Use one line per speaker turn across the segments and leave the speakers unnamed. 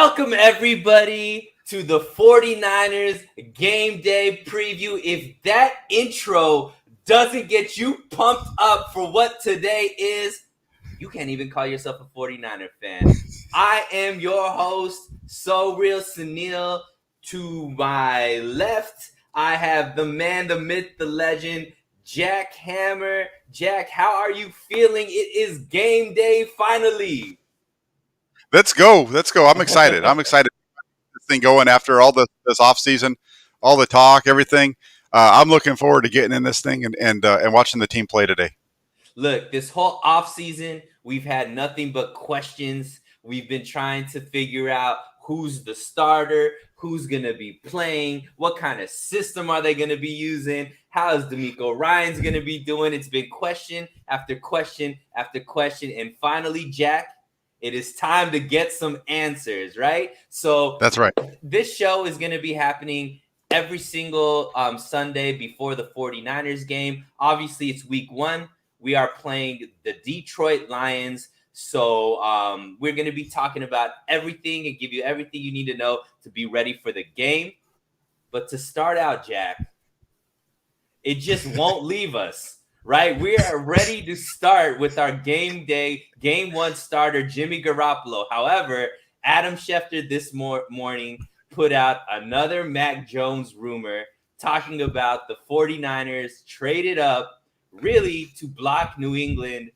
Welcome, everybody, to the 49ers Game Day Preview. If that intro doesn't get you pumped up for what today is, you can't even call yourself a 49er fan. I am your host, So Real Suneil. To my left, I have the man, the myth, the legend, Jack Hammer. Jack, how are you feeling? It is game day finally.
Let's go. I'm excited. I'm excited. This thing going after all this off season, all the talk, everything. I'm looking forward to getting in this thing and watching the team play today.
Look, this whole offseason, we've had nothing but questions. We've been trying to figure out who's the starter, who's going to be playing, what kind of system are they going to be using, how is D'Amico Ryans going to be doing. It's been question after question after question. And finally, Jack, it is time to get some answers, right? So
That's right.
this show is going to be happening every single Sunday before the 49ers game. Obviously, it's week one. We are playing the Detroit Lions. So we're going to be talking about everything and give you everything you need to know to be ready for the game. But to start out, Jack, it just won't leave us, right? We are ready to start with our game one starter, Jimmy Garoppolo. However, Adam Schefter this morning put out another Mac Jones rumor talking about the 49ers traded up really to block New England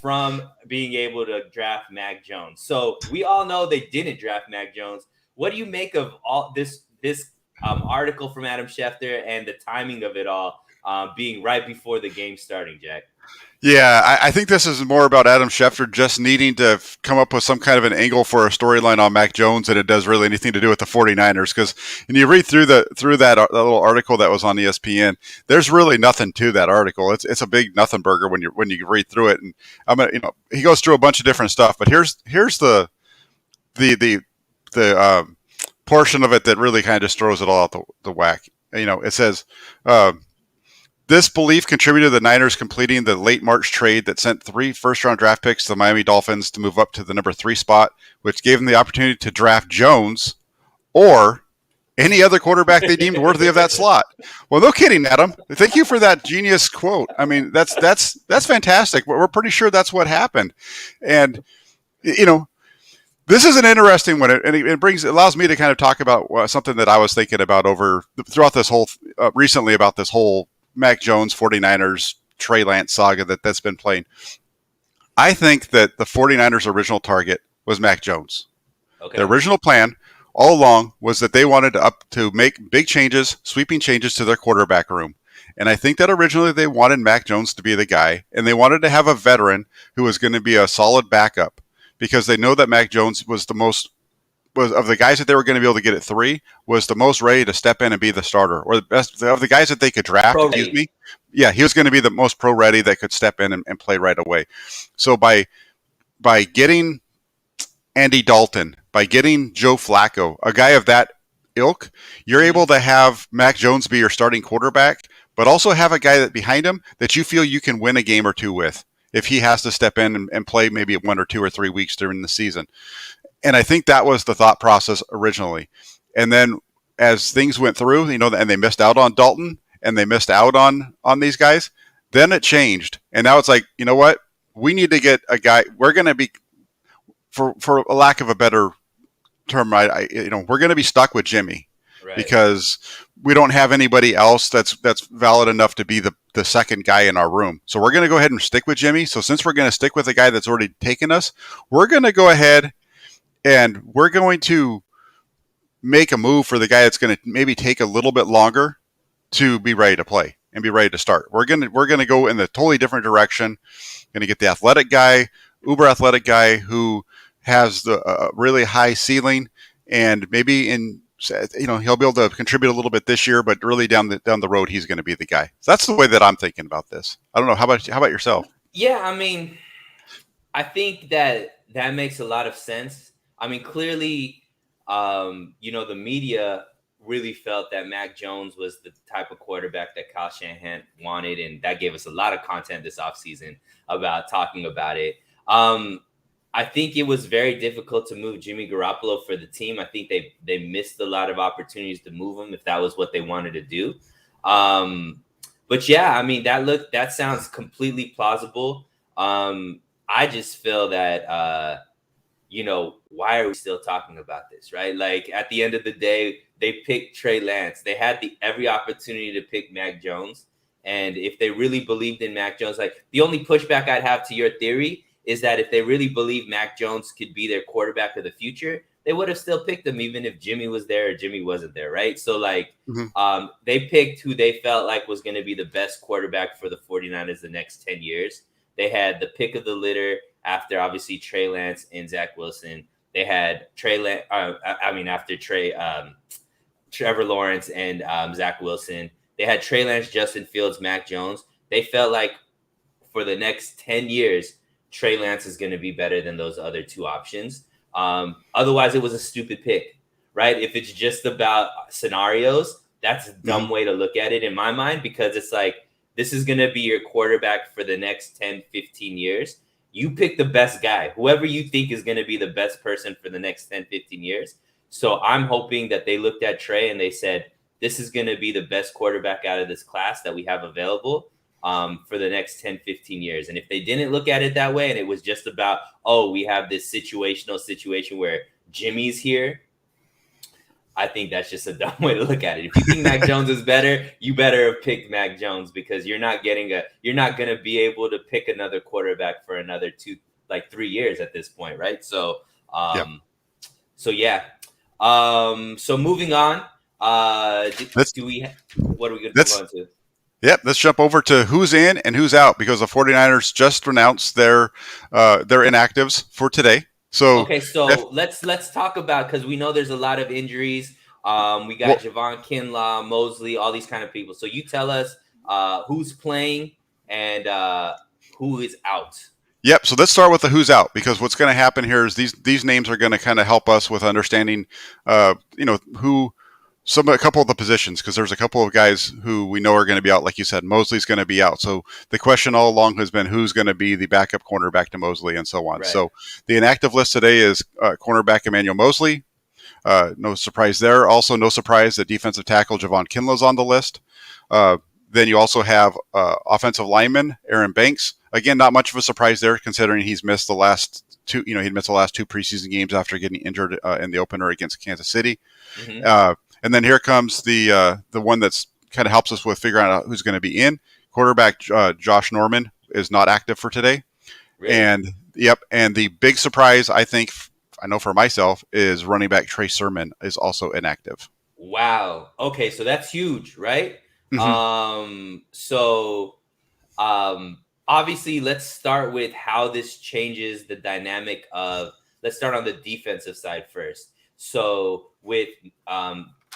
from being able to draft Mac Jones. So we all know they didn't draft Mac Jones. What do you make of all this article from Adam Schefter and the timing of it all being right before the game starting, Jack?
Yeah, I think this is more about Adam Schefter just needing to come up with some kind of an angle for a storyline on Mac Jones than it does really anything to do with the 49ers. Because when you read through that little article that was on ESPN, there's really nothing to that article. It's a big nothing burger when you read through it. And he goes through a bunch of different stuff, but here's the portion of it that really kind of just throws it all out the whack. It says. This belief contributed to the Niners completing the late March trade that sent 3 first-round draft picks to the Miami Dolphins to move up to the number 3 spot, which gave them the opportunity to draft Jones or any other quarterback they deemed worthy of that slot. Well, no kidding, Adam. Thank you for that genius quote. I mean, that's fantastic. We're pretty sure that's what happened. And, this is an interesting one, and it allows me to kind of talk about something that I was thinking about throughout this whole recently about this whole Mac Jones 49ers Trey Lance saga that's been playing. I think that the 49ers original target was Mac Jones. Okay. The original plan all along was that they wanted to make big changes, sweeping changes to their quarterback room. And I think that originally they wanted Mac Jones to be the guy, and they wanted to have a veteran who was going to be a solid backup because they know that Mac Jones was of the guys that they were going to be able to get at 3, was the most ready to step in and be the starter, or the best of the guys that they could draft. Yeah, he was going to be the most pro ready that could step in and play right away. So by getting Andy Dalton, by getting Joe Flacco, a guy of that ilk, you're able to have Mac Jones be your starting quarterback, but also have a guy that behind him that you feel you can win a game or two with if he has to step in and play maybe 1 or 2 or 3 weeks during the season. And I think that was the thought process originally. And then as things went through, and they missed out on Dalton and they missed out on these guys, then it changed. And now it's like, you know what? We need to get a guy. We're going to be, for a lack of a better term, we're going to be stuck with Jimmy. Right. Because we don't have anybody else that's valid enough to be the second guy in our room. So we're going to go ahead and stick with Jimmy. So since we're going to stick with the guy that's already taken us, we're going to go ahead and we're going to make a move for the guy that's going to maybe take a little bit longer to be ready to play and be ready to start. We're going to go in a totally different direction. Going to get the athletic guy, uber athletic guy who has the really high ceiling, and maybe he'll be able to contribute a little bit this year, but really down the road he's going to be the guy. So that's the way that I'm thinking about this. I don't know. How about yourself?
Yeah, I mean, I think that makes a lot of sense. I mean, clearly, the media really felt that Mac Jones was the type of quarterback that Kyle Shanahan wanted, and that gave us a lot of content this offseason about talking about it. I think it was very difficult to move Jimmy Garoppolo for the team. I think they missed a lot of opportunities to move him if that was what they wanted to do. But yeah, I mean that sounds completely plausible. I just feel that why are we still talking about this, right? Like at the end of the day, they picked Trey Lance. They had every opportunity to pick Mac Jones. And if they really believed in Mac Jones, like the only pushback I'd have to your theory is that if they really believe Mac Jones could be their quarterback of the future, they would have still picked him even if Jimmy was there or Jimmy wasn't there, right? So like they picked who they felt like was going to be the best quarterback for the 49ers the next 10 years. They had the pick of the litter after obviously Trey Lance and Zach Wilson. They had after Trevor Lawrence and Zach Wilson. They had Trey Lance, Justin Fields, Mac Jones. They felt like for the next 10 years, Trey Lance is going to be better than those other two options. Otherwise, it was a stupid pick, right? If it's just about scenarios, that's a dumb way to look at it in my mind, because it's like, this is going to be your quarterback for the next 10, 15 years. You pick the best guy, whoever you think is going to be the best person for the next 10, 15 years. So I'm hoping that they looked at Trey and they said, this is going to be the best quarterback out of this class that we have available for the next 10, 15 years. And if they didn't look at it that way and it was just about, we have this situation where Jimmy's here, I think that's just a dumb way to look at it. If you think Mac Jones is better, you better have picked Mac Jones, because you're not going to be able to pick another quarterback for another 3 years at this point. Right. So, So moving on, what are we going to move on to?
Yep, let's jump over to who's in and who's out, because the 49ers just announced their inactives for today. So
okay, so let's talk about, because we know there's a lot of injuries. We got Javon Kinlaw, Mosley, all these kind of people. So you tell us who's playing and who is out.
Yep. So let's start with the who's out, because what's going to happen here is these names are going to kind of help us with understanding, a couple of the positions, because there's a couple of guys who we know are going to be out. Like you said, Mosley's going to be out. So the question all along has been who's going to be the backup cornerback to Mosley and so on. Right. So the inactive list today is cornerback Emmanuel Mosley. No surprise there. Also, no surprise that defensive tackle Javon Kinlaw's on the list. Then you also have offensive lineman Aaron Banks. Again, not much of a surprise there, considering he's missed the last two. He missed the last two preseason games after getting injured in the opener against Kansas City. Mm-hmm. And then here comes the one that's kind of helps us with figuring out who's going to be in. Quarterback Josh Norman is not active for today. Really? And the big surprise, I know for myself, is running back Trey Sermon is also inactive.
Wow. Okay, so that's huge, right? Mm-hmm. Obviously, let's start with how this changes the dynamic of. Let's start on the defensive side first. So with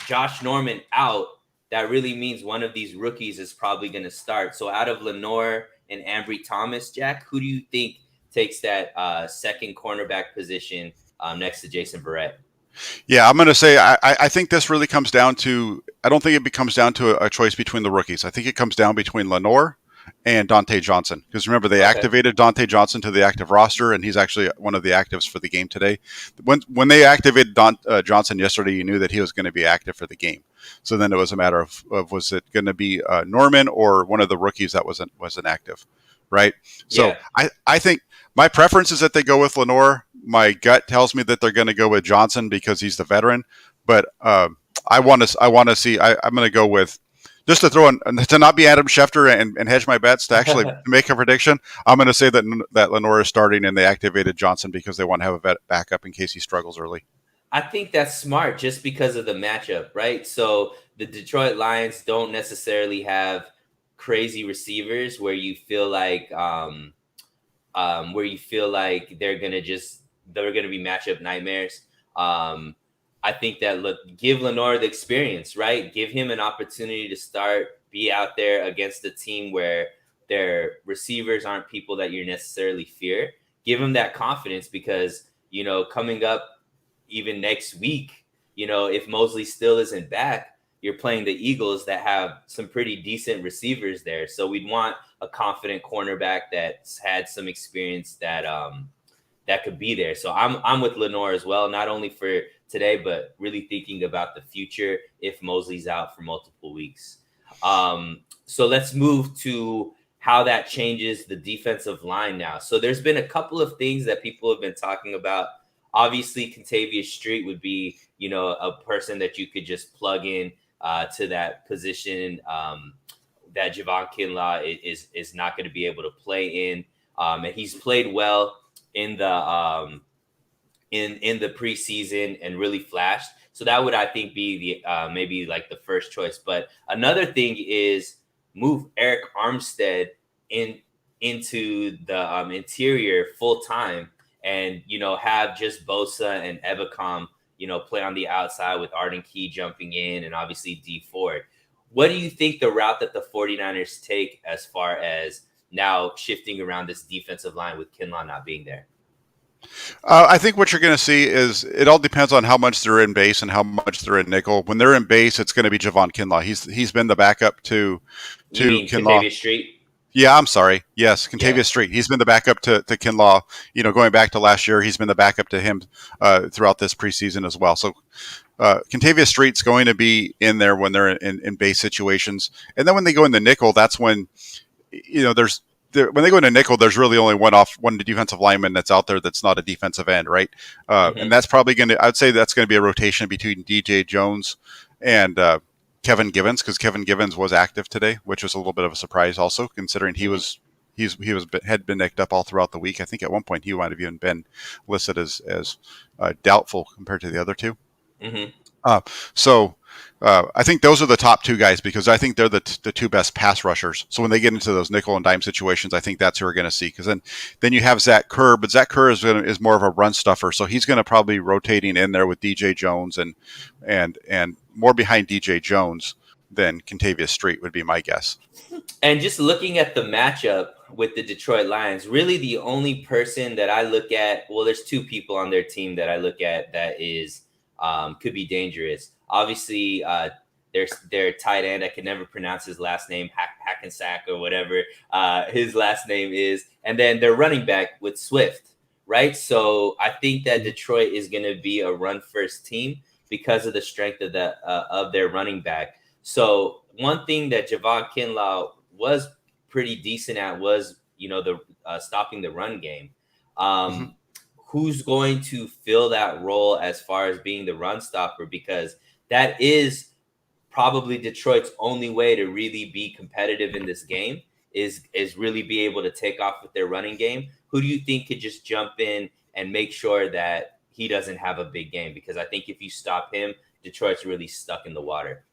Josh Norman out, that really means one of these rookies is probably going to start. So out of Lenore and Ambry Thomas, Jack, who do you think takes that second cornerback position next to Jason Verrett?
Yeah, I'm going to say I think this really comes down to. I don't think it comes down to a choice between the rookies. I think it comes down between Lenore and Dante Johnson, because remember they activated Dante Johnson to the active roster, and he's actually one of the actives for the game today. When they activated Johnson yesterday, you knew that he was going to be active for the game. So then it was a matter of was it going to be Norman or one of the rookies that wasn't active, right? So yeah. I think my preference is that they go with Lenore. My gut tells me that they're going to go with Johnson because he's the veteran, but I want to see. I'm going to go with. Just to throw in, to not be Adam Schefter and hedge my bets, to actually make a prediction, I'm going to say that Lenore is starting and they activated Johnson because they want to have a backup in case he struggles early.
I think that's smart just because of the matchup, right? So the Detroit Lions don't necessarily have crazy receivers where you feel like they're going to be matchup nightmares. I think that give Lenore the experience, right? Give him an opportunity to start, be out there against a team where their receivers aren't people that you necessarily fear. Give him that confidence because, coming up even next week, if Mosley still isn't back, you're playing the Eagles that have some pretty decent receivers there. So we'd want a confident cornerback that's had some experience that that could be there. So I'm with Lenore as well, not only for today, but really thinking about the future if Mosley's out for multiple weeks. So let's move to how that changes the defensive line now. So there's been a couple of things that people have been talking about. Obviously, Contavious Street would be, a person that you could just plug in to that position that Javon Kinlaw is not going to be able to play in. And he's played well in the in the preseason and really flashed. So that would, I think, be the maybe like the first choice. But another thing is move Eric Armstead into the interior full time, and have just Bosa and Ebicom play on the outside with Arden Key jumping in, and obviously D Ford. What do you think the route that the 49ers take as far as now shifting around this defensive line with Kinlaw not being there?
I think what you're going to see is it all depends on how much they're in base and how much they're in nickel. When they're in base, it's going to be Javon Kinlaw. He's been the backup to
Kinlaw. Contavious Street?
Yeah, I'm sorry. Yes, Contavious Street. He's been the backup to Kinlaw. Going back to last year, he's been the backup to him throughout this preseason as well. So Contavious Street's going to be in there when they're in base situations. And then when they go in the nickel, that's when, when they go into nickel, there's really only one defensive lineman that's out there that's not a defensive end, right? And that's probably I'd say that's going to be a rotation between DJ Jones and Kevin Givens, because Kevin Givens was active today, which was a little bit of a surprise also, considering he had been nicked up all throughout the week. I think at one point he might have even been listed as doubtful compared to the other two. So I think those are the top two guys, because I think they're the two best pass rushers. So when they get into those nickel and dime situations, I think that's who we're going to see. Because then you have Zach Kerr, but Zach Kerr is more of a run stuffer, so he's going to probably be rotating in there with DJ Jones and more behind DJ Jones than Contavious Street would be my guess.
And just looking at the matchup with the Detroit Lions, really the only person that I look at, well, there's two people on their team that I look at that is could be dangerous. Obviously, their tight end, I can never pronounce his last name, Hackensack or whatever his last name is. And then their running back with Swift, right? So I think that Detroit is going to be a run-first team because of the strength of their running back. So one thing that Javon Kinlaw was pretty decent at was, the stopping the run game. Who's going to fill that role as far as being the run stopper? Because that is probably Detroit's only way to really be competitive in this game is really be able to take off with their running game. Who do you think could just jump in and make sure that he doesn't have a big game? Because I think if you stop him, Detroit's really stuck in the water.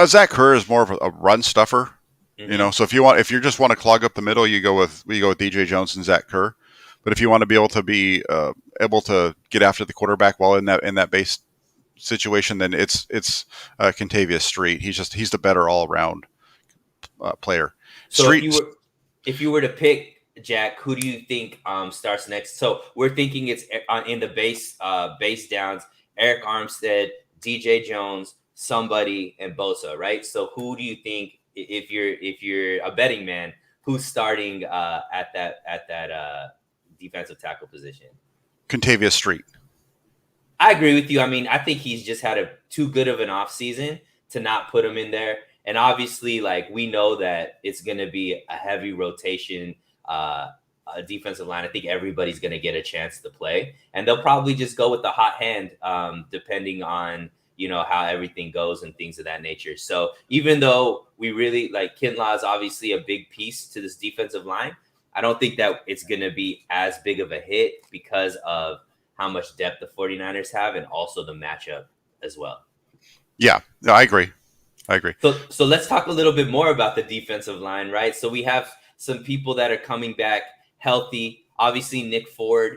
Zach Kerr is more of a run stuffer, So if you just want to clog up the middle, we go with DJ Jones and Zach Kerr. But if you want to be able to get after the quarterback while in that base situation, then it's Contavious Street. He's the better all around player.
So if you were to pick, Jack, who do you think starts next? So we're thinking it's in the base downs: Eric Armstead, DJ Jones, somebody, and Bosa, right? So who do you think, if you're a betting man, who's starting at that defensive tackle position?
Contavious Street.
I agree with you. I mean, I think he's just had too good of an offseason to not put him in there. And obviously, we know that it's going to be a heavy rotation defensive line. I think everybody's going to get a chance to play. And they'll probably just go with the hot hand, depending on, how everything goes and things of that nature. So even though we really Kinlaw is obviously a big piece to this defensive line, I don't think that it's going to be as big of a hit because of how much depth the 49ers have and also the matchup as well.
Yeah, no, I agree.
So let's talk a little bit more about the defensive line, right? So we have some people that are coming back healthy. Obviously, Nick Bosa.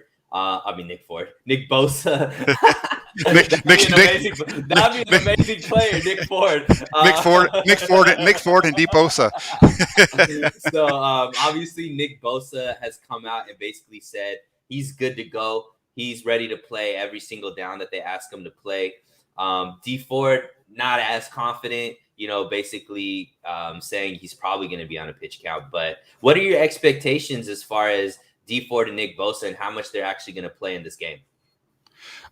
That'd be an amazing player, Nick Ford.
Nick Ford and Deep Bosa.
So obviously Nick Bosa has come out and basically said he's good to go. He's ready to play every single down that they ask him to play. D Ford, not as confident, basically saying he's probably going to be on a pitch count. But what are your expectations as far as D Ford and Nick Bosa and how much they're actually going to play in this game?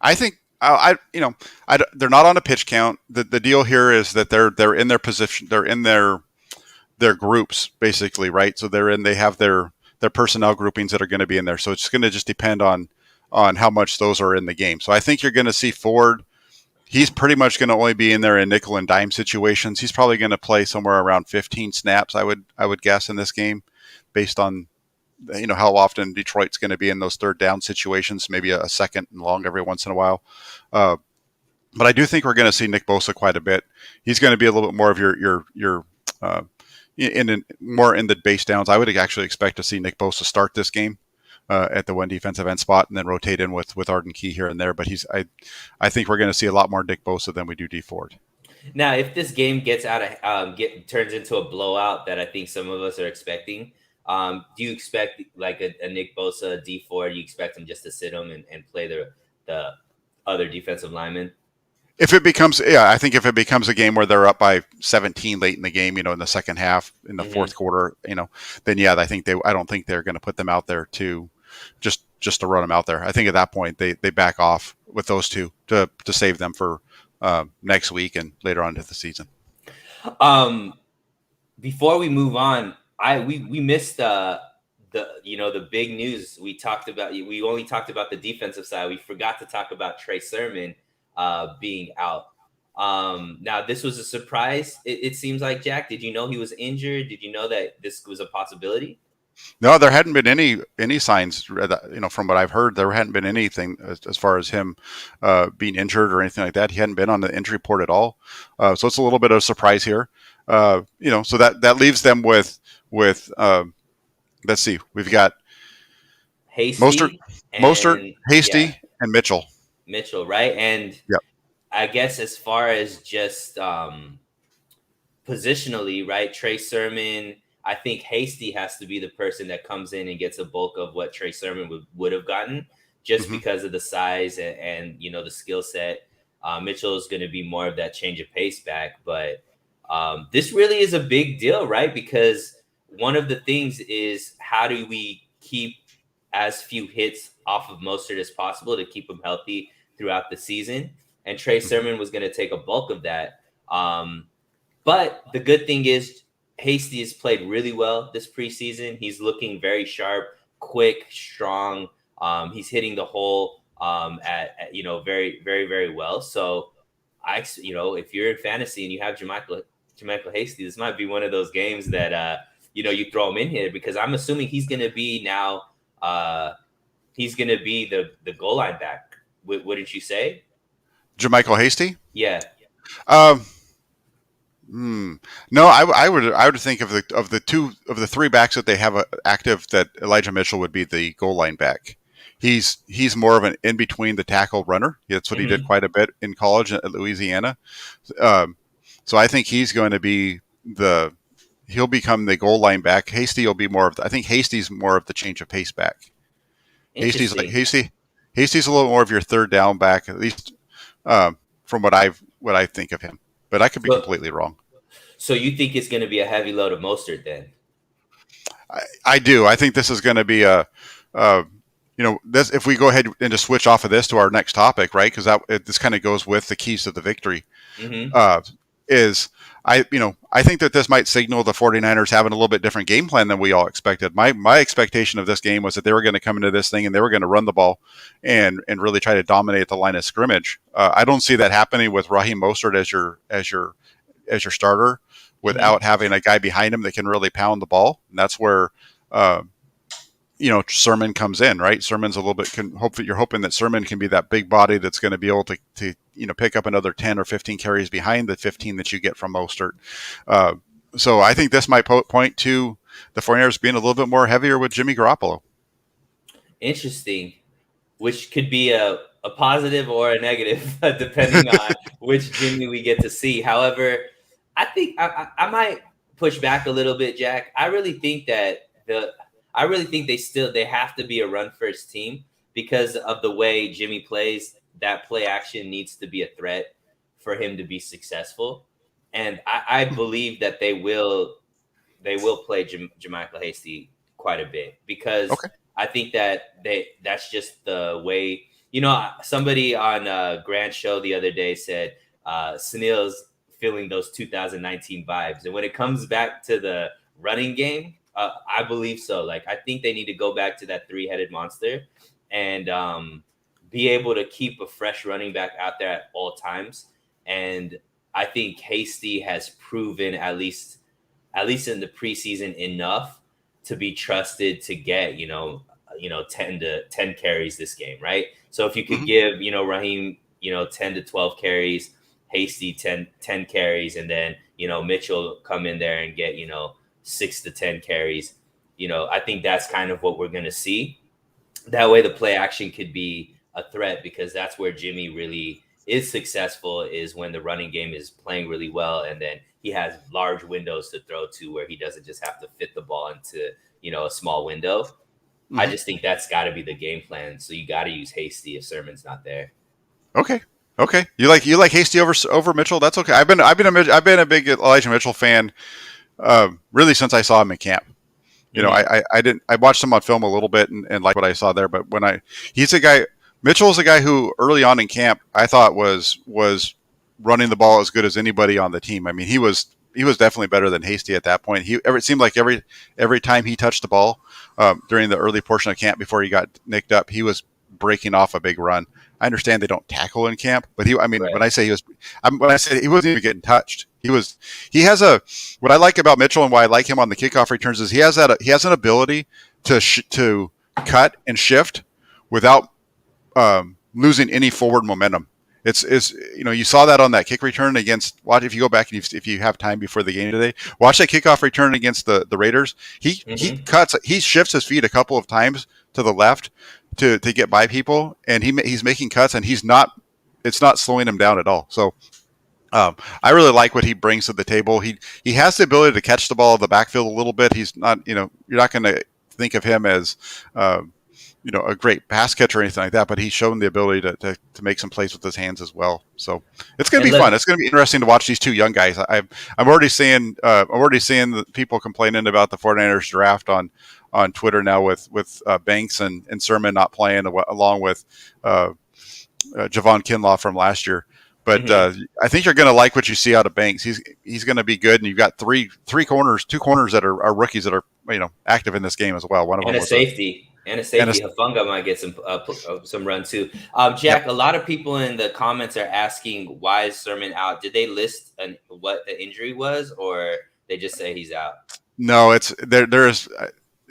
I think they're not on a pitch count. The deal here is that they're in their position, they're in their groups basically, right? So they have their personnel groupings that are going to be in there. So it's going to just depend on how much those are in the game. So I think you're going to see Ford. He's pretty much going to only be in there in nickel and dime situations. He's probably going to play somewhere around 15 snaps, I would guess, in this game, based on how often Detroit's going to be in those third down situations, maybe a second and long every once in a while. But I do think we're going to see Nick Bosa quite a bit. He's going to be a little bit more of your more in the base downs. I would actually expect to see Nick Bosa start this game at the one defensive end spot and then rotate in with Arden Key here and there. But I think we're going to see a lot more Nick Bosa than we do D Ford.
Now, if this game gets out of turns into a blowout that I think some of us are expecting, do you expect like a Nick Bosa, D Ford? You expect him just to sit him and play the other defensive linemen?
I think if it becomes a game where they're up by 17 late in the game, in the second half, in the fourth quarter, then I don't think they're going to put them out there to just to run them out there. I think at that point they back off with those two to save them for next week and later on into the season.
Before we move on, we missed the big news. We only talked about the defensive side. We forgot to talk about Trey Sermon being out. Now this was a surprise. It seems like, Jack, did you know he was injured? Did you know that this was a possibility?
No, there hadn't been any signs. From what I've heard, there hadn't been anything as far as him being injured or anything like that. He hadn't been on the injury report at all. So it's a little bit of a surprise here. So that leaves them with let's see, we've got
Hasty,
Mostert, Hasty, and Mitchell.
Mitchell, right? And
yep.
I guess as far as just positionally, right? Trey Sermon. I think Hasty has to be the person that comes in and gets a bulk of what Trey Sermon would have gotten, just because of the size and the skill set. Mitchell is going to be more of that change of pace back, but this really is a big deal, right? Because one of the things is, how do we keep as few hits off of Mostert as possible to keep him healthy throughout the season? And Trey Sermon was going to take a bulk of that. But the good thing is, Hasty has played really well this preseason. He's looking very sharp, quick, strong. He's hitting the hole at very, very, very well. So if you're in fantasy and you have JaMycal Hasty, this might be one of those games that you throw him in here, because I'm assuming he's going to be now. He's going to be the goal line back. Wouldn't you say?
JaMycal Hasty?
Yeah.
No, I would think of the three backs that they have active, that Elijah Mitchell would be the goal line back. He's more of an in between the tackle runner. That's what he did quite a bit in college at Louisiana. So I think he's going to be he'll become the goal line back. Hasty will be I think Hasty's more of the change of pace back. Hasty's a little more of your third down back, at least from what I think of him. But I could be completely wrong.
So you think it's going to be a heavy load of Mostert then?
I do. I think this is going to be this. If we go ahead and just switch off of this to our next topic, right? Because this kind of goes with the keys to the victory. I think that this might signal the 49ers having a little bit different game plan than we all expected. My expectation of this game was that they were going to come into this thing and they were going to run the ball and really try to dominate the line of scrimmage. I don't see that happening with Raheem Mostert as your starter without having a guy behind him that can really pound the ball. And that's where Sermon comes in, right? Sermon's a little bit. You're hoping that Sermon can be that big body that's going to be able to pick up another 10 or 15 carries behind the 15 that you get from Mostert. So I think this might point to the 49ers being a little bit more heavier with Jimmy Garoppolo.
Interesting, which could be a positive or a negative depending on which Jimmy we get to see. However, I think I might push back a little bit, Jack. I really think that they have to be a run first team because of the way Jimmy plays. That play action needs to be a threat for him to be successful. And I believe that they will play JaMycal Hasty quite a bit because I think that's just the way. Somebody on Grant's show the other day said Suneil's feeling those 2019 vibes, and when it comes back to the running game, I believe so. Like I think they need to go back to that three-headed monster and be able to keep a fresh running back out there at all times. And I think Hasty has proven at least in the preseason enough to be trusted to get 10 carries this game, right? So if you could give Raheem 10 to 12 carries, Hasty 10 carries, and then Mitchell come in there and get 6 to 10 carries, I think that's kind of what we're going to see. That way the play action could be a threat, because that's where Jimmy really is successful, is when the running game is playing really well, and then he has large windows to throw to where he doesn't just have to fit the ball into a small window. I just think that's got to be the game plan. So you got to use Hasty if Sermon's not there.
Okay. You like Hasty over Mitchell? That's okay. I've been a big Elijah Mitchell fan, really since I saw him in camp. I watched him on film a little bit and like what I saw there, but Mitchell is a guy who early on in camp I thought was running the ball as good as anybody on the team. I mean, he was definitely better than Hasty at that point. It seemed like every time he touched the ball during the early portion of camp before he got nicked up, he was breaking off a big run. I understand they don't tackle in camp, but right. When I say he wasn't even getting touched. What I like about Mitchell and why I like him on the kickoff returns is he has an ability to cut and shift without losing any forward momentum. It's you saw that on that kick return against. If you go back and if you have time before the game today, watch that kickoff return against the Raiders. He shifts his feet a couple of times to the left to get by people, and he's making cuts, and it's not slowing him down at all. So I really like what he brings to the table. He has the ability to catch the ball in the backfield a little bit. He's not you're not going to think of him as a great pass catcher or anything like that, but he's shown the ability to make some plays with his hands as well. So it's going to be fun. It's going to be interesting to watch these two young guys. I'm already seeing the people complaining about the 49ers draft on Twitter now with Banks and Sermon not playing along with Javon Kinlaw from last year. But I think you're going to like what you see out of Banks. He's going to be good, and you've got two corners that are rookies that are active in this game as well. One of them was
safety. Hafunga might get some run too. Jack, A lot of people in the comments are asking why is Sermon out. Did they list what the injury was, or they just say he's out? No,
it's there is.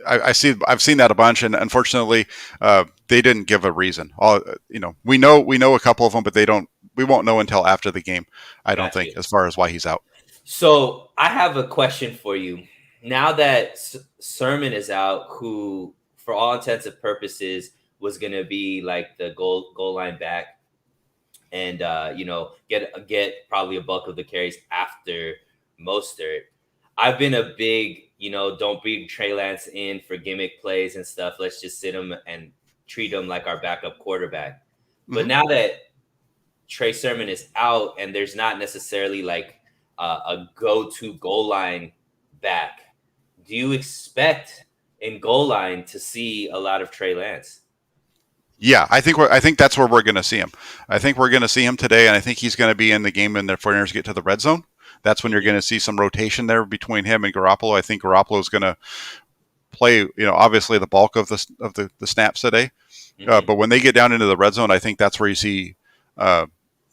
I've seen that a bunch, and unfortunately, they didn't give a reason. We know a couple of them, but we won't know until after the game. I don't think, as far as why he's out.
So I have a question for you. Now that Sermon is out, who for all intents and purposes was going to be like the goal line back, and get probably a bulk of the carries after Mostert. I've been a big don't bring Trey Lance in for gimmick plays and stuff. Let's just sit him and treat him like our backup quarterback. Mm-hmm. But now that Trey Sermon is out and there's not necessarily like a go-to goal line back, do you expect in goal line to see a lot of Trey Lance?
Yeah, I think that's where we're going to see him. I think we're going to see him today, and I think he's going to be in the game when the 49ers get to the red zone. That's when you're going to see some rotation there between him and Garoppolo. I think Garoppolo is going to play, obviously the bulk of the snaps today. Mm-hmm. But when they get down into the red zone, I think that's where you see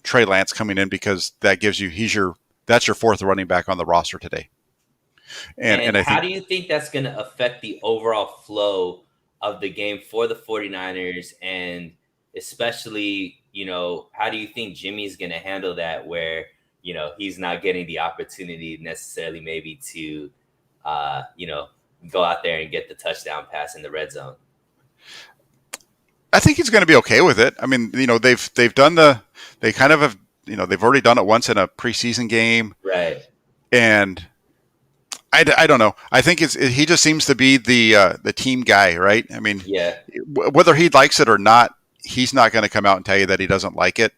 Trey Lance coming in, because that gives you that's your fourth running back on the roster today.
And how do you think that's going to affect the overall flow of the game for the 49ers? And especially, how do you think Jimmy's going to handle that, where he's not getting the opportunity necessarily maybe to, go out there and get the touchdown pass in the red zone?
I think he's going to be okay with it. I mean, they've done they kind of have, they've already done it once in a preseason game.
Right.
And I don't know. I think he just seems to be the team guy, right? I mean, whether he likes it or not, he's not going to come out and tell you that he doesn't like it.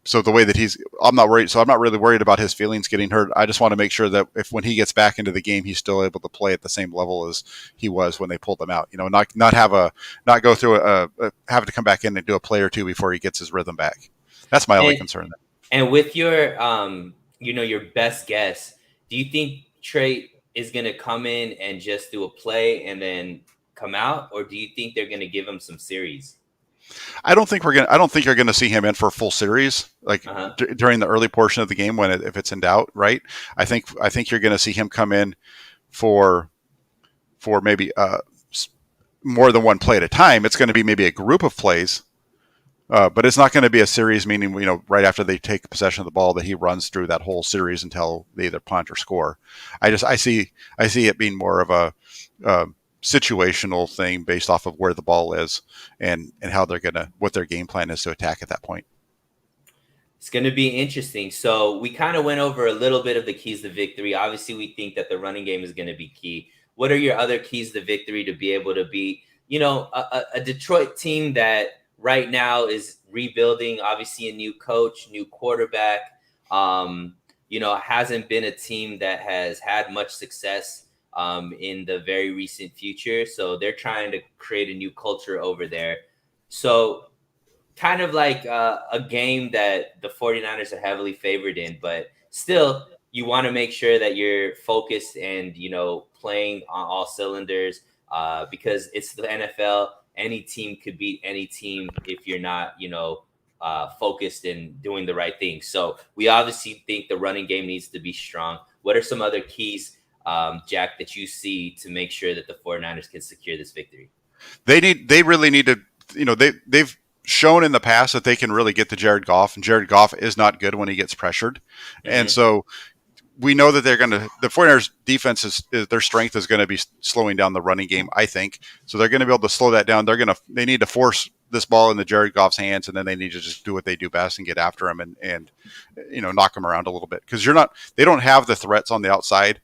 so the way that I'm not worried. So I'm not really worried about his feelings getting hurt. I just want to make sure that if when he gets back into the game, he's still able to play at the same level as he was when they pulled him out. Not go through having to come back in and do a play or two before he gets his rhythm back. That's my only
And
concern.
and with your your best guess, do you think Trey is going to come in and just do a play and then come out, or do you think they're going to give him some series?
I don't think you're gonna see him in for a full series like
Uh-huh.
during the early portion of the game if it's in doubt, right? I think you're gonna see him come in for maybe more than one play at a time. It's going to be maybe a group of plays, but it's not going to be a series. Meaning, right after they take possession of the ball, that he runs through that whole series until they either punt or score. I see it being more of a situational thing based off of where the ball is and how what their game plan is to attack at that point.
It's going to be interesting. So we kind of went over a little bit of the keys to victory. Obviously, we think that the running game is going to be key. What are your other keys to victory to be able to beat, a Detroit team that right now is rebuilding? Obviously, a new coach, new quarterback. Hasn't been a team that has had much success in the very recent future. So they're trying to create a new culture over there. So kind of like a game that the 49ers are heavily favored in, but still you want to make sure that you're focused and, playing on all cylinders because it's the NFL. Any team could beat any team if you're not, focused and doing the right thing. So we obviously think the running game needs to be strong. What are some other keys, Jack, that you see to make sure that the 49ers can secure this victory?
They really need to, they've shown in the past that they can really get to Jared Goff, and Jared Goff is not good when he gets pressured. And
Mm-hmm.
so we know that the 49ers defense is their strength is going to be slowing down the running game, I think. So they're going to be able to slow that down. They need to force this ball into Jared Goff's hands, and then they need to just do what they do best and get after him and knock him around a little bit, because they don't have the threats on the outside.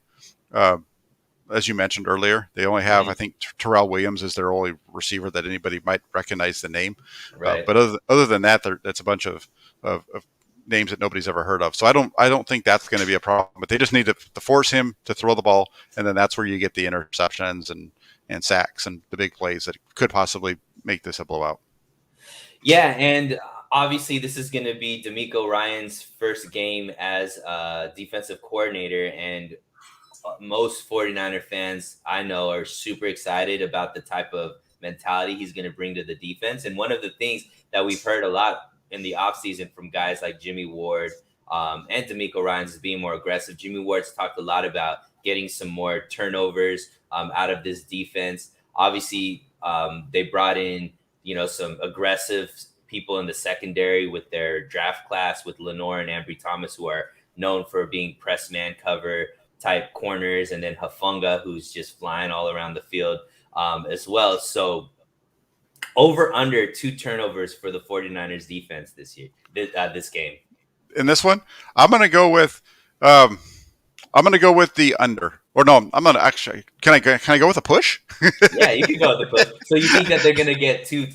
As you mentioned earlier, they only have, I
Mm-hmm.
think, Terrell Williams is their only receiver that anybody might recognize the name.
Right.
But other than that, that's a bunch of names that nobody's ever heard of. So I don't think that's going to be a problem. But they just need to force him to throw the ball, and then that's where you get the interceptions and sacks and the big plays that could possibly make this a blowout.
Yeah, and obviously this is going to be D'Amico Ryan's first game as a defensive coordinator, and most 49er fans I know are super excited about the type of mentality he's going to bring to the defense. And one of the things that we've heard a lot in the offseason from guys like Jimmy Ward and D'Amico Ryans is being more aggressive. Jimmy Ward's talked a lot about getting some more turnovers out of this defense. Obviously, they brought in, some aggressive people in the secondary with their draft class with Lenore and Ambry Thomas, who are known for being press man cover type corners, and then Hafunga, who's just flying all around the field as well. So over under 2 turnovers for the 49ers defense this game.
In this one, I'm going to go with the under. Or no, I'm going to actually. Can I go with a push?
Yeah, you can go with the push. So you think that they're going to get two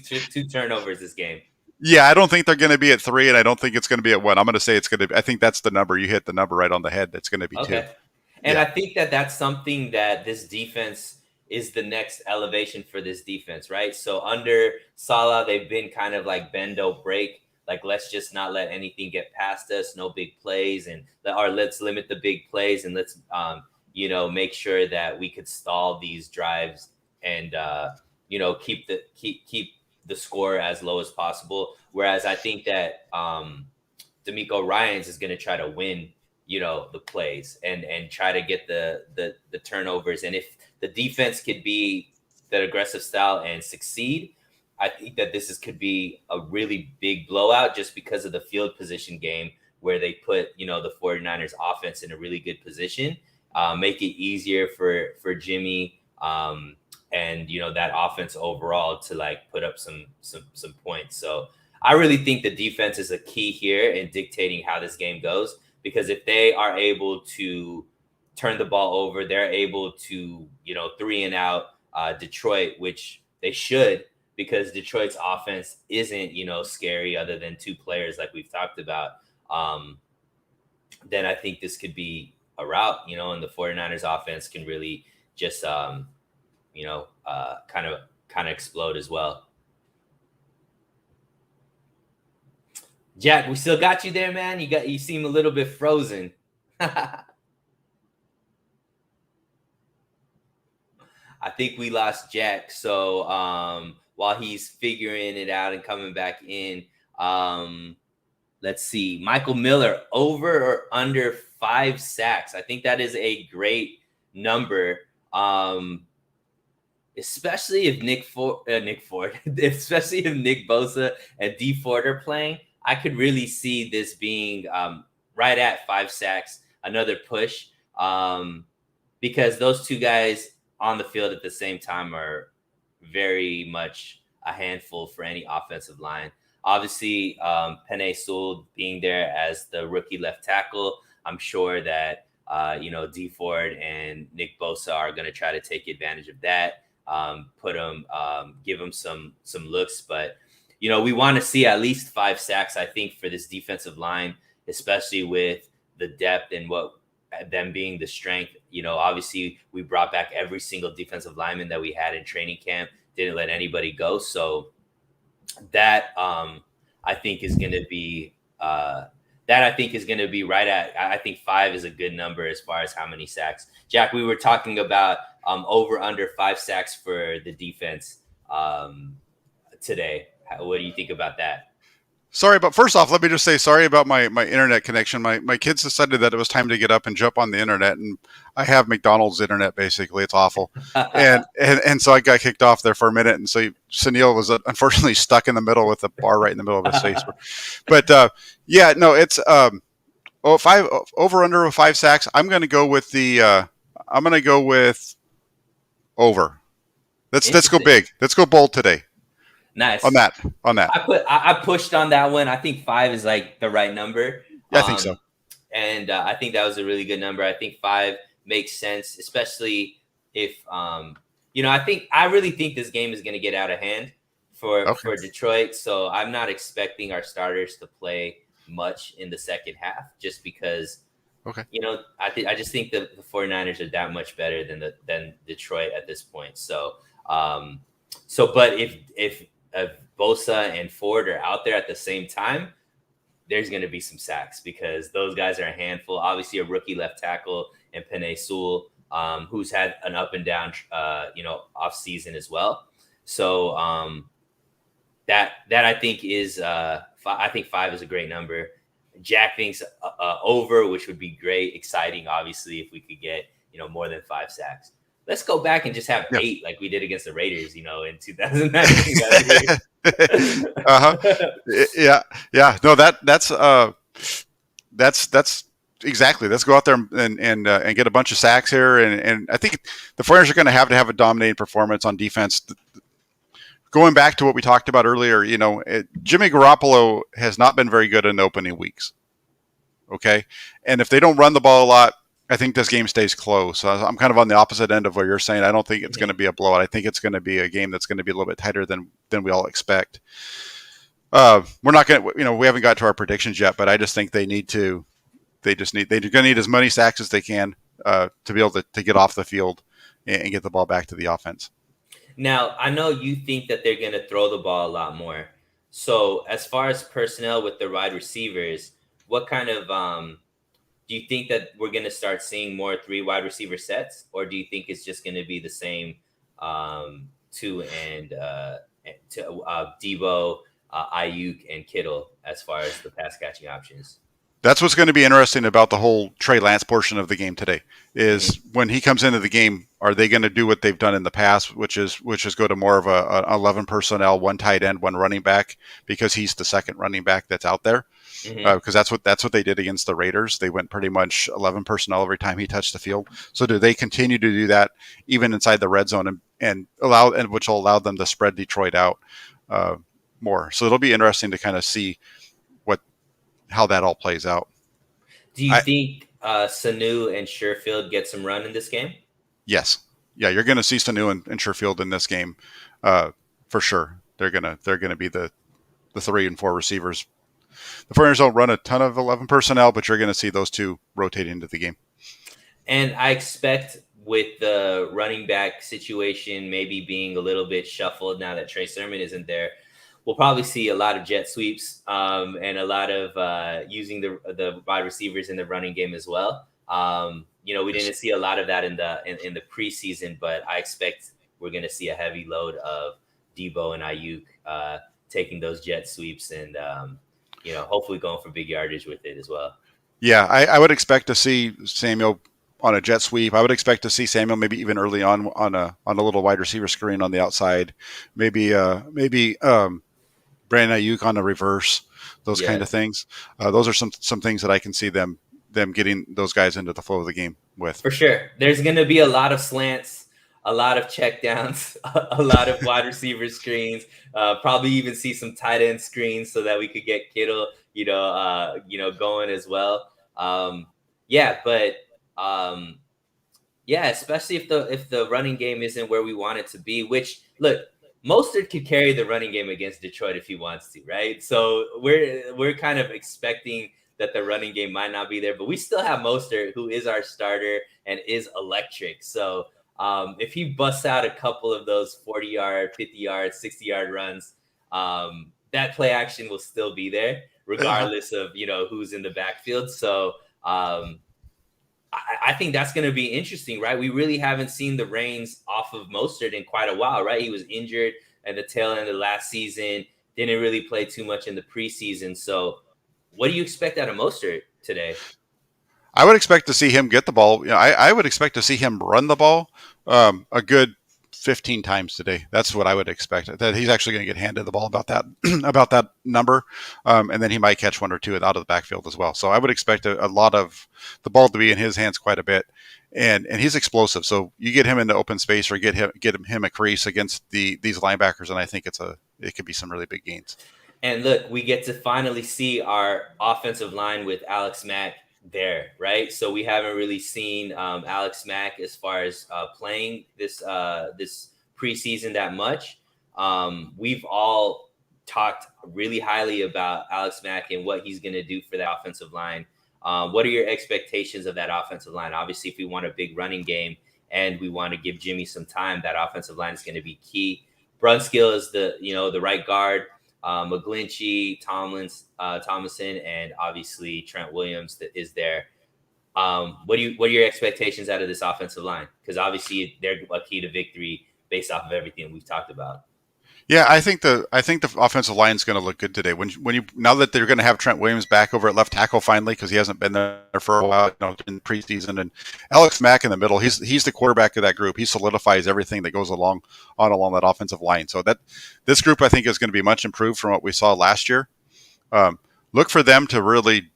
turnovers this game?
Yeah, I don't think they're going to be at 3, and I don't think it's going to be at 1. I'm going to say it's going to be. I think that's the number. You hit the number right on the head. It's going to be 2.
Okay. And
Yeah.
I think that that's something that this defense is the next elevation for this defense, right? So under Salah, they've been kind of like bend don't break. Like, let's just not let anything get past us. No big plays, let's limit the big plays, and let's make sure that we could stall these drives and keep the score as low as possible. Whereas I think that D'Amico Ryans is going to try to win, the plays and try to get the turnovers. And if the defense could be that aggressive style and succeed, I think that could be a really big blowout just because of the field position game where they put, the 49ers offense in a really good position, make it easier for Jimmy and, that offense overall to like put up some points. So I really think the defense is a key here in dictating how this game goes, because if they are able to turn the ball over, they're able to, 3 and out Detroit, which they should. because Detroit's offense isn't, scary other than two players like we've talked about, then I think this could be a route, and the 49ers offense can really just, kind of explode as well. Jack, we still got you there, man. You seem a little bit frozen. I think we lost Jack. So while he's figuring it out and coming back in, let's see. Michael Miller, over or under 5 sacks. I think that is a great number. Especially if Nick Ford, especially if Nick Bosa and D Ford are playing, I could really see this being right at 5 sacks, another push, because those two guys on the field at the same time are very much a handful for any offensive line. Obviously, Penei Sewell being there as the rookie left tackle, I'm sure that D Ford and Nick Bosa are going to try to take advantage of that. Give him some looks, but we want to see at least 5 sacks, I think, for this defensive line, especially with the depth and what them being the strength. Obviously we brought back every single defensive lineman that we had in training camp, didn't let anybody go. So that I think is going to be right at, I think 5 is a good number as far as how many sacks. Jack, we were talking about over under 5 sacks for the defense today. What do you think about that?
Sorry, but first off, let me just say sorry about my internet connection. My kids decided that it was time to get up and jump on the internet, and I have McDonald's internet, basically. It's awful. and so I got kicked off there for a minute, and so Suneil was unfortunately stuck in the middle with a bar right in the middle of his face. But it's over under 5 sacks. I'm going to go with over. Let's go big. Let's go bold today.
Nice.
On that.
I pushed on that one. I think 5 is like the right number.
Yeah, I think so.
And I think that was a really good number. I think 5 makes sense, especially if I really think this game is going to get out of hand for Detroit. So I'm not expecting our starters to play much in the second half, just because I just think the 49ers are that much better than Detroit at this point. So but if Bosa and Ford are out there at the same time, there's going to be some sacks because those guys are a handful. Obviously, a rookie left tackle and Penei Sewell, who's had an up and down, off season as well. So that I think is I think 5 is a great number. Jack thinks over, which would be great, exciting. Obviously, if we could get more than 5 sacks. Let's go back and just have 8 like we did against the Raiders, in 2019.
Yeah. No, that's exactly. Let's go out there and get a bunch of sacks here, and I think the 49ers are going to have a dominating performance on defense. Going back to what we talked about earlier, Jimmy Garoppolo has not been very good in the opening weeks. Okay, and if they don't run the ball a lot, I think this game stays close. So I'm kind of on the opposite end of what you're saying. I don't think it's going to be a blowout. I think it's going to be a game that's going to be a little bit tighter than we all expect. We're not going to, we haven't got to our predictions yet, but I just think they're going to need as many sacks as they can to be able to get off the field and get the ball back to the offense.
Now, I know you think that they're going to throw the ball a lot more. So as far as personnel with the wide receivers, what kind of, do you think that we're going to start seeing more 3 wide receiver sets, or do you think it's just going to be the same 2 and Debo, Ayuk, and Kittle as far as the pass catching options?
That's what's going to be interesting about the whole Trey Lance portion of the game today is when he comes into the game, are they going to do what they've done in the past, which is go to more of a 11 personnel, 1 tight end, 1 running back, because he's the second running back that's out there. Because that's what they did against the Raiders. They went pretty much 11 personnel every time he touched the field. So do they continue to do that even inside the red zone which will allow them to spread Detroit out more? So it'll be interesting to kind of see how that all plays out.
Do you think Sanu and Sherfield get some run in this game?
Yes. Yeah, you're going to see Sanu and Sherfield in this game for sure. they're gonna be the 3 and 4 receivers. The 49ers don't run a ton of 11 personnel, but you're going to see those two rotate into the game.
And I expect with the running back situation maybe being a little bit shuffled now that Trey Sermon isn't there, we'll probably see a lot of jet sweeps and a lot of using the wide receivers in the running game as well. We didn't see a lot of that in the preseason, but I expect we're going to see a heavy load of Debo and Ayuk taking those jet sweeps and hopefully going for big yardage with it as well.
Yeah, I would expect to see Samuel on a jet sweep. I would expect to see Samuel maybe even early on a little wide receiver screen on the outside. Maybe Brandon Ayuk on a reverse. Those kind of
Yes.
thing. Those are some things that I can see them getting those guys into the flow of the game with.
For sure. There's going to be a lot of slants, a lot of checkdowns, a lot of wide receiver screens, probably even see some tight end screens so that we could get Kittle, going as well. Yeah, but yeah, especially if the running game isn't where we want it to be, which look, Mostert could carry the running game against Detroit if he wants to, right? So we're kind of expecting that the running game might not be there, but we still have Mostert, who is our starter and is electric. So if he busts out a couple of those 40-yard, 50-yard, 60-yard runs, that play action will still be there, regardless of who's in the backfield. So I think that's going to be interesting, right? We really haven't seen the reins off of Mostert in quite a while, right? He was injured at the tail end of last season, didn't really play too much in the preseason. So what do you expect out of Mostert today?
I would expect to see him get the ball. I would expect to see him run the ball a good 15 times today. That's what I would expect. That he's actually going to get handed the ball about that about that number, and then he might catch one or two out of the backfield as well. So I would expect a lot of the ball to be in his hands quite a bit, and he's explosive. So you get him into open space or get him a crease against these linebackers, and I think it could be some really big gains.
And look, we get to finally see our offensive line with Alex Mack there, right? So we haven't really seen Alex Mack as far as playing this preseason that much. We've all talked really highly about Alex Mack and what he's going to do for the offensive line. What are your expectations of that offensive line? Obviously, if we want a big running game and we want to give Jimmy some time, that offensive line is going to be key. Brunskill is the right guard. McGlinchey, Tomlinson, and obviously Trent Williams that is there. What are your expectations out of this offensive line? Because obviously they're a key to victory based off of everything we've talked about.
Yeah, I think the offensive line is going to look good today. Now that they're going to have Trent Williams back over at left tackle finally because he hasn't been there for a while, in preseason, and Alex Mack in the middle, he's the quarterback of that group. He solidifies everything that goes along that offensive line. So that this group I think is going to be much improved from what we saw last year. Look for them to really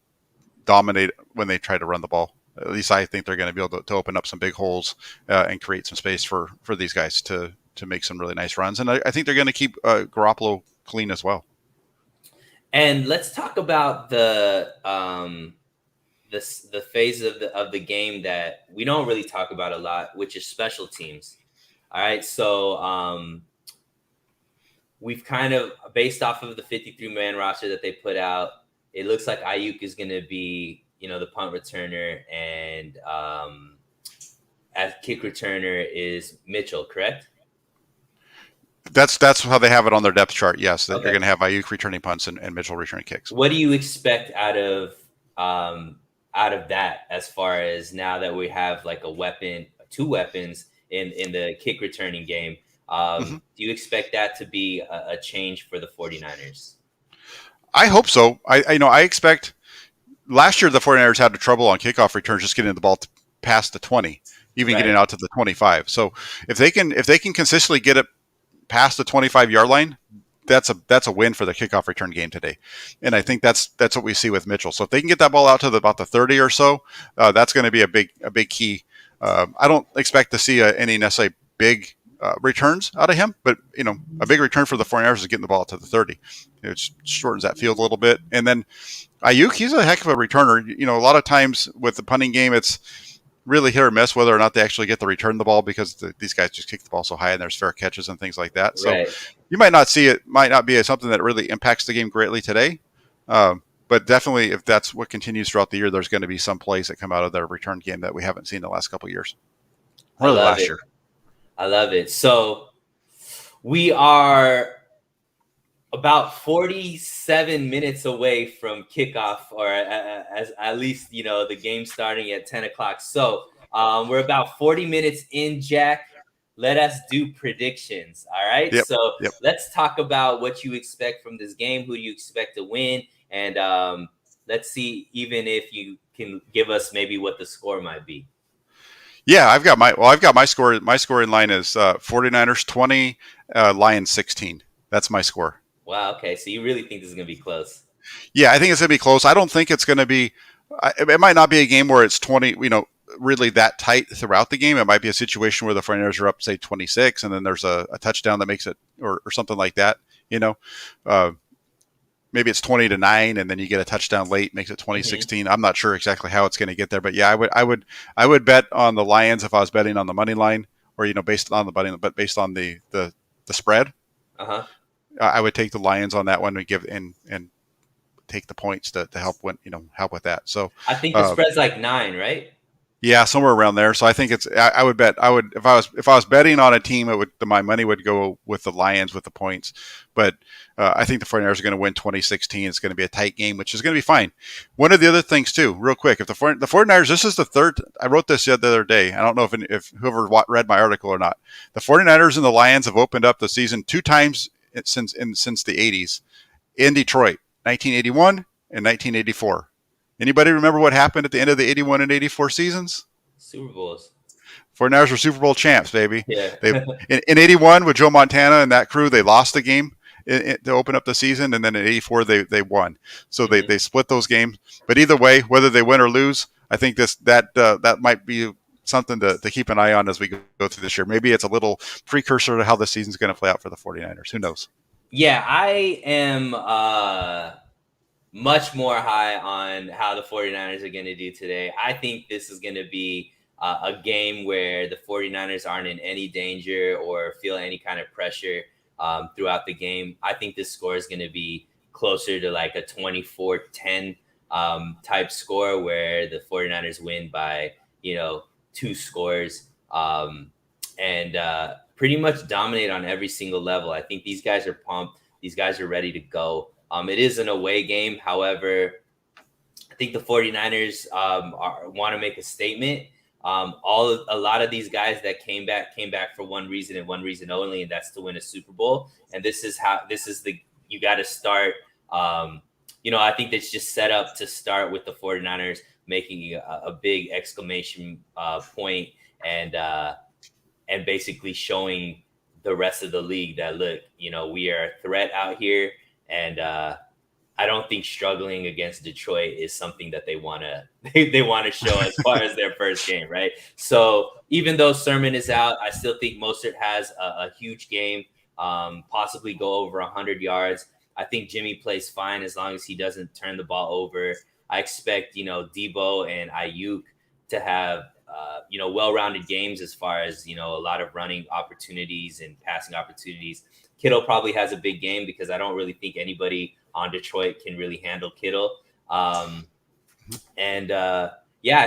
dominate when they try to run the ball. At least I think they're going to be able to open up some big holes and create some space for these guys to make some really nice runs. And I think they're going to keep Garoppolo clean as well.
And let's talk about the phase of the game that we don't really talk about a lot, which is special teams. All right. So we've kind of, based off of the 53-man roster that they put out, it looks like Ayuk is going to be, the punt returner, and as kick returner is Mitchell, correct?
That's how they have it on their depth chart. Yes, that
Okay.
You're going to have Ayuk returning punts and Mitchell returning kicks.
What do you expect out of that, as far as now that we have like two weapons in the kick returning game? Do you expect that to be a change for the 49ers?
I hope so. I expect last year the 49ers had trouble on kickoff returns just getting the ball past the 20, even
Right.
getting out to the 25. So if they can consistently get it past the 25-yard line, that's a win for the kickoff return game today. And I think that's what we see with Mitchell. So if they can get that ball out to about the 30 or so, that's going to be a big key. I don't expect to see any necessarily big returns out of him, but a big return for the 49ers is getting the ball out to the 30. It shortens that field a little bit. And then Ayuk, he's a heck of a returner. A lot of times with the punting game, it's really hit or miss whether or not they actually get to return the ball because these guys just kick the ball so high and there's fair catches and things like that. So
Right.
you might not see it, might not be something that really impacts the game greatly today. But definitely, if that's what continues throughout the year, there's going to be some plays that come out of their return game that we haven't seen the last couple of years.
I
Really,
love
last
it.
year.
I love it. So we are about 47 minutes away from kickoff, or as at least the game starting at 10 o'clock. So we're about 40 minutes in, Jack. Let us do predictions. All right.
Yep.
So
Yep.
let's talk about what you expect from this game. Who do you expect to win? And let's see, even if you can give us maybe what the score might be.
Yeah, I've got my score. My scoring line is 49ers 20, Lions 16. That's my score.
Wow. Okay. So you really think this is going to be close?
Yeah, I think it's going to be close. I don't think it's going to be. It might not be a game where it's 20. Really that tight throughout the game. It might be a situation where the 49ers are up, say 26, and then there's a touchdown that makes it, or something like that. Maybe it's 20-9, and then you get a touchdown late, makes it 2016. I'm not sure exactly how it's going to get there, but yeah, I would bet on the Lions if I was betting on the money line, or based on the betting, but based on the spread. I would take the Lions on that one and give and take the points to help help with that. So
I think the spread's like 9, right?
Yeah, somewhere around there. So I think I would bet. If I was betting on a team, my money would go with the Lions with the points. But I think the 49ers are going to win 2016. It's going to be a tight game, which is going to be fine. One of the other things too, real quick, if the 49ers, this is the third. I wrote this the other day. I don't know if whoever read my article or not. The 49ers and the Lions have opened up the season 2 times since the 80s in Detroit, 1981 and 1984. Anybody remember what happened at the end of the 81 and 84 seasons?
Super Bowls.
49ers were Super Bowl champs, baby.
Yeah.
In 81 with Joe Montana and that crew, they lost the game to open up the season, and then in 84 they won. So they split those games. But either way, whether they win or lose, I think that might be something to keep an eye on as we go through this year. Maybe it's a little precursor to how the season's going to play out for the 49ers. Who knows?
Yeah, I am much more high on how the 49ers are going to do today. I think this is going to be a game where the 49ers aren't in any danger or feel any kind of pressure throughout the game. I think this score is going to be closer to like a 24-10 type score where the 49ers win by, 2 scores and pretty much dominate on every single level. I think these guys are pumped. These guys are ready to go. It is an away game. However, I think the 49ers want to make a statement. A lot of these guys that came back for one reason and one reason only, and that's to win a Super Bowl. And you got to start. I think that's just set up to start with the 49ers making a big exclamation point and basically showing the rest of the league that, look, we are a threat out here. And I don't think struggling against Detroit is something that they want to show as far as their first game, right? So even though Sermon is out, I still think Mostert has a huge game, possibly go over 100 yards. I think Jimmy plays fine as long as he doesn't turn the ball over. I expect, Debo and Ayuk to have, well-rounded games as far as, a lot of running opportunities and passing opportunities. Kittle probably has a big game because I don't really think anybody on Detroit can really handle Kittle. I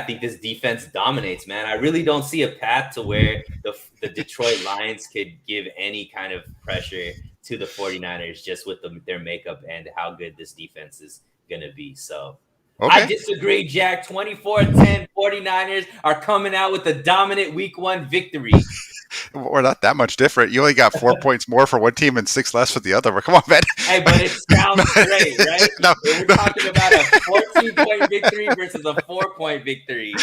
think this defense dominates, man. I really don't see a path to where the Detroit Lions could give any kind of pressure to the 49ers just with their makeup and how good this defense is going to be. So okay. I disagree, Jack. 24-10 49ers are coming out with a dominant week 1 victory.
We're not that much different. You only got 4 points more for one team and 6 less for the other. Come on, man.
Hey, but it sounds great, right? We're talking about a 14-point victory versus a 4-point victory.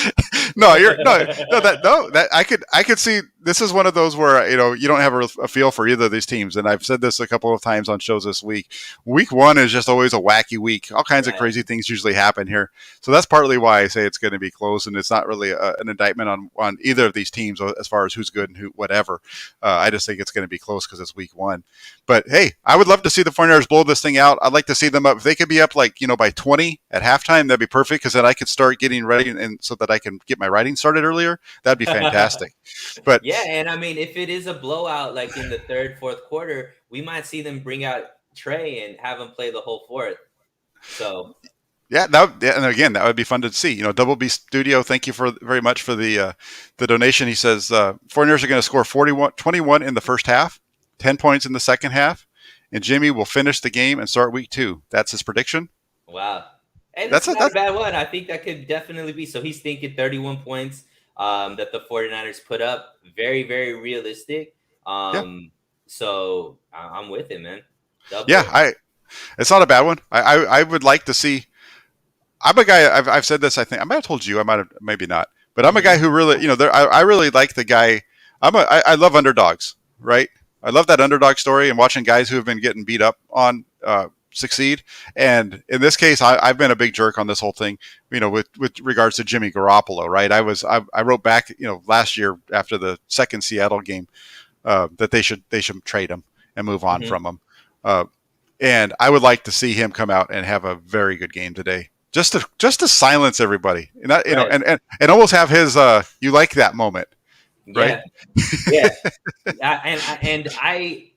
I could see this is one of those where you don't have a feel for either of these teams, and I've said this a couple of times on shows this week. Week one is just always a wacky week. All kinds of
Right.
crazy things usually happen here, so that's partly why I say it's going to be close, and it's not really an indictment on either of these teams as far as who's good and who whatever. I just think it's going to be close because it's week one. But hey, I would love to see the 49ers blow this thing out. I'd like to see them up. If they could be up by 20 at halftime, that'd be perfect because then I could start getting ready and so that I can get my writing started earlier. That'd be fantastic. But
Yeah, and I mean, if it is a blowout, like in the third, fourth quarter, we might see them bring out Trey and have him play the whole fourth. So
yeah, and again, that would be fun to see. Double B Studio, thank you very much for the donation. He says 49ers are going to score 21 in the first half, 10 points in the second half, and Jimmy will finish the game and start week 2. That's his prediction.
wow. Hey, that's not a bad one. I think that could definitely be. So he's thinking 31 points that the 49ers put up. Very, very realistic.
Yeah.
So I'm with it, man. Double.
Yeah, it's not a bad one. I would like to see. I'm a guy. I've said this. I think I might have told you. I might have, maybe not. But I'm a guy who really, I really like the guy. I love underdogs, right? I love that underdog story and watching guys who have been getting beat up on succeed. And in this case, I've been a big jerk on this whole thing. With regards to Jimmy Garoppolo, right? I wrote back, last year after the second Seattle game that they should trade him and move on from him. And I would like to see him come out and have a very good game today. Just to silence everybody, and that, and almost have his you like that moment, right?
Yeah. And I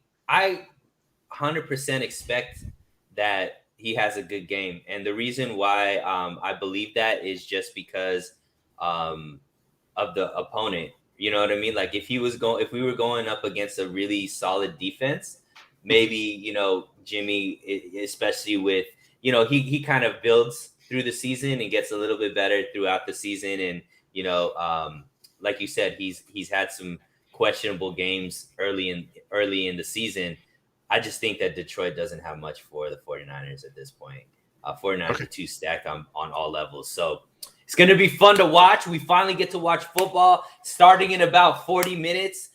100% expect that he has a good game, and the reason why I believe that is just because of the opponent. You know what I mean? Like if we were going up against a really solid defense, maybe Jimmy, especially with he kind of builds through the season and gets a little bit better throughout the season. And, like you said, he's had some questionable games early in the season. I just think that Detroit doesn't have much for the 49ers at this point. 49ers are too stacked on all levels. So it's going to be fun to watch. We finally get to watch football starting in about 40 minutes.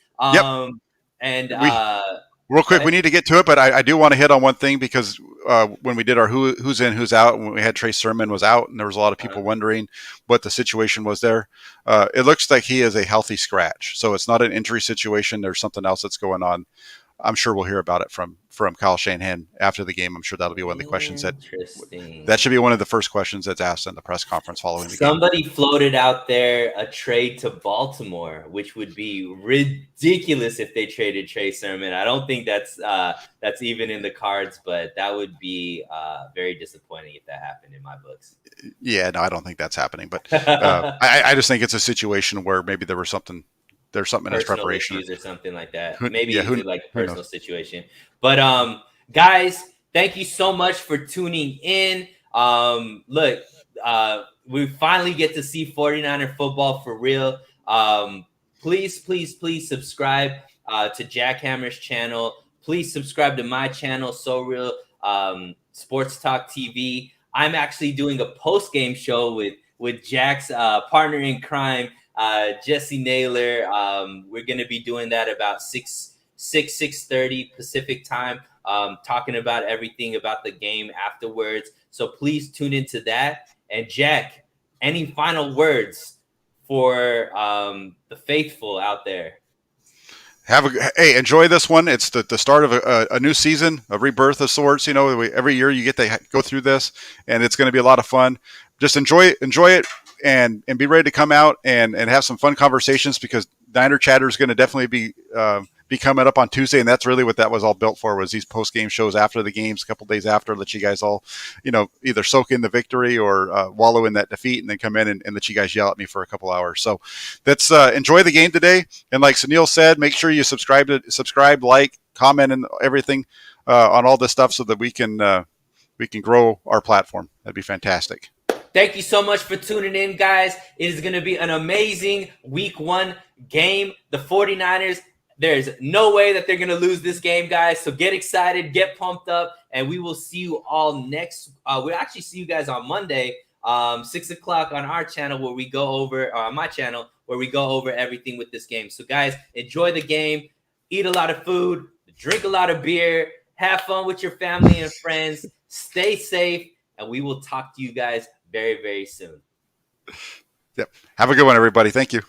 Real quick, we need to get to it, but I do want to hit on one thing because when we did our who's in, who's out, when we had Trey Sermon was out, and there was a lot of people wondering what the situation was there. It looks like he is a healthy scratch, so it's not an injury situation. There's something else that's going on. I'm sure we'll hear about it from Kyle Shanahan after the game. I'm sure that'll be one of the questions that should be one of the first questions that's asked in the press conference following the game.
Somebody floated out there a trade to Baltimore, which would be ridiculous if they traded Trey Sermon. I don't think that's even in the cards, but that would be very disappointing if that happened in my books.
Yeah, no, I don't think that's happening. But I just think it's a situation where maybe there's something in his preparation
or something like that. Maybe like a personal situation. But guys, thank you so much for tuning in. Look, we finally get to see 49er football for real. Please subscribe to Jackhammer's channel. Please subscribe to my channel, So Real Sports Talk TV. I'm actually doing a post-game show with Jack's partner in crime, Jesse Naylor. We're going to be doing that about 6:30 Pacific time, talking about everything about the game afterwards. So please tune into that. And Jack, any final words for the faithful out there?
Enjoy this one. It's the start of a new season, a rebirth of sorts. Every year you get to go through this, and it's going to be a lot of fun. Just enjoy it, and be ready to come out and have some fun conversations, because Niner Chatter is going to definitely be coming up on Tuesday, and that's really what that was all built for, was these post-game shows after the games, a couple days after, let you guys all, either soak in the victory or wallow in that defeat, and then come in and let you guys yell at me for a couple hours. So let's enjoy the game today. And like Suneil said, make sure you subscribe, like, comment, and everything on all this stuff so that we can grow our platform. That'd be fantastic.
Thank you so much for tuning in, guys. It is going to be an amazing week 1 game. The 49ers, there's no way that they're going to lose this game, guys. So get excited, get pumped up, and we will see you all we'll actually see you guys on Monday 6 o'clock on our channel where we go over, on my channel, where we go over everything with this game. So guys, enjoy the game, eat a lot of food, drink a lot of beer, have fun with your family and friends, stay safe, and we will talk to you guys very, very soon.
Yep. Have a good one, everybody. Thank you.